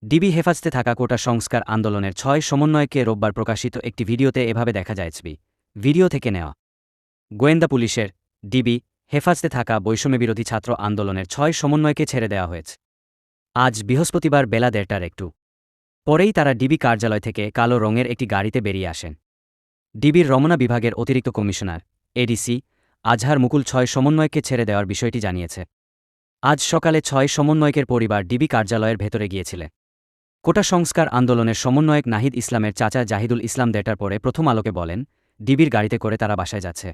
DB হেফাজতে থাকা কোটা সংস্কার আন্দোলনের ৬ সমন্বয়কে রোববার প্রকাশিত একটি ভিডিওতে এভাবে দেখা যায়। ভিডিও থেকে নেওয়া। গোয়েন্দা পুলিশের ডিবি হেফাজতে থাকা বৈষম্যবিরোধী ছাত্র আন্দোলনের ৬ সমন্বয়কে ছেড়ে দেওয়া হয়েছে। আজ বৃহস্পতিবার বেলা ১:৩০টার একটু পরেই তারা ডিবি কার্যালয় থেকে কালো রঙের একটি গাড়িতে বেরিয়ে আসেন। ডিবির রমনা বিভাগের অতিরিক্ত কমিশনার এডিসি আজহার মুকুল ৬ সমন্বয়কে ছেড়ে দেওয়ার বিষয়টি জানিয়েছে। আজ সকালে ৬ সমন্বয়কের পরিবার ডিবি কার্যালয়ের ভেতরে গিয়েছিলেন। কোটা সংস্কার আন্দোলনের সমন্বয়ক নাহিদ ইসলামের চাচা জাহিদুল ইসলাম ১:৩০টার পরে প্রথম আলোকে বলেন, ডিবির গাড়িতে করে তারা বাসায় যাচ্ছে।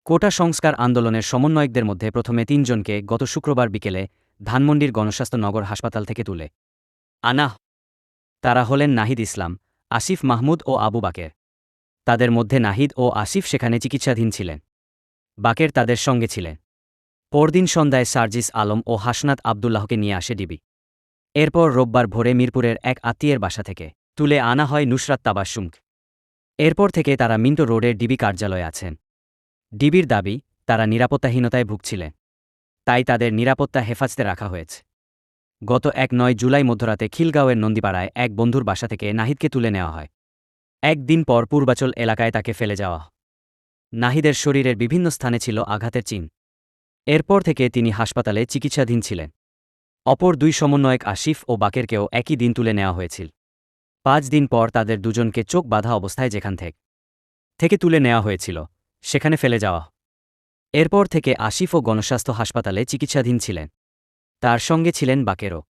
কোটা সংস্কার আন্দোলনের সমন্বয়কদের মধ্যে প্রথমে ৩ জনকে গত শুক্রবার বিকেলে ধানমন্ডির গণস্বাস্থ্য নগর হাসপাতাল থেকে তুলে আনা। তারা হলেন নাহিদ ইসলাম, আসিফ মাহমুদ ও আবু বাকের। তাদের মধ্যে নাহিদ ও আসিফ সেখানে চিকিৎসাধীন ছিলেন। বাকের তাদের সঙ্গে ছিলেন। পরদিন সন্ধ্যায় সার্জিস আলম ও হাসনাত আবদুল্লাহকে নিয়ে আসে ডিবি। এরপর রোববার ভোরে মিরপুরের এক আত্মীয়ের বাসা থেকে তুলে আনা হয় নুসরাত তাবাসসুমকে। এরপর থেকে তারা মিন্টো রোডের ডিবি কার্যালয়ে আছেন। ডিবির দাবি, তারা নিরাপত্তাহীনতায় ভুগছিলেন, তাই তাদের নিরাপত্তা হেফাজতে রাখা হয়েছে। গত ১-৯ জুলাই মধ্যরাতে খিলগাঁওয়ের নন্দীপাড়ায় এক বন্ধুর বাসা থেকে নাহিদকে তুলে নেওয়া হয়। একদিন পর পূর্বাচল এলাকায় তাকে ফেলে যাওয়া হয়। নাহিদের শরীরের বিভিন্ন স্থানে ছিল আঘাতের চিহ্ন। এরপর থেকে তিনি হাসপাতালে চিকিৎসাধীন ছিলেন। অপর ২ সমন্বয়ক আসিফ ও বাকেরকেও একই দিন তুলে নেওয়া হয়েছিল। ৫ দিন পর তাদের দুজনকে চোখ বাঁধা অবস্থায় যেখান থেকে তুলে নেওয়া হয়েছিল, সেখানে ফেলে যাওয়া। এরপর থেকে আসিফ ও গণস্বাস্থ্য হাসপাতালে চিকিৎসাধীন ছিলেন। তার সঙ্গে ছিলেন বাকেরও।